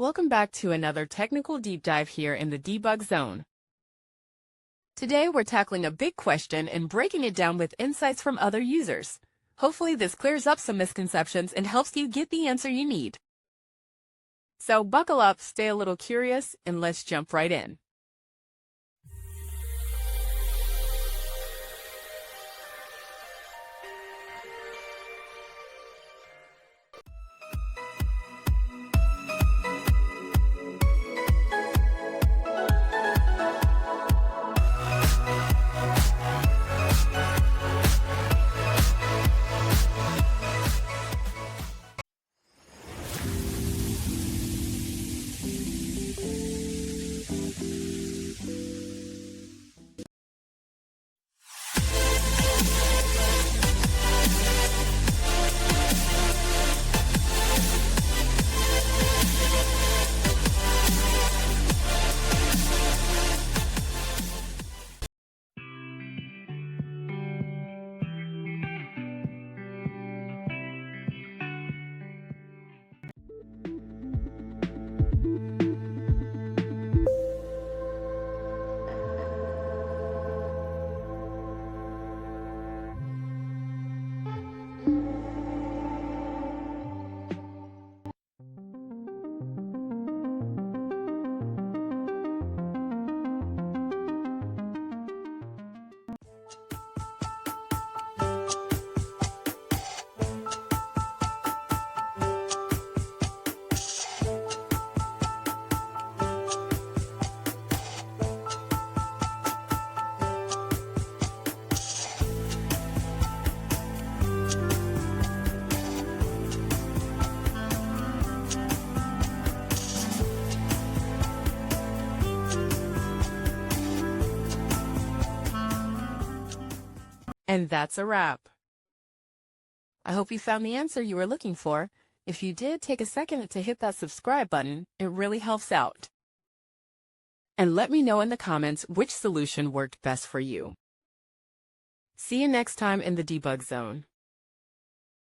Welcome back to another technical deep dive here in the debug zone. Today we're tackling a big question and breaking it down with insights from other users. Hopefully this clears up some misconceptions and helps you get the answer you need. So buckle up, stay a little curious, and let's jump right in. And that's a wrap. I hope you found the answer you were looking for. If you did, take a second to hit that subscribe button. It really helps out. And let me know in the comments which solution worked best for you. See you next time in the debug zone.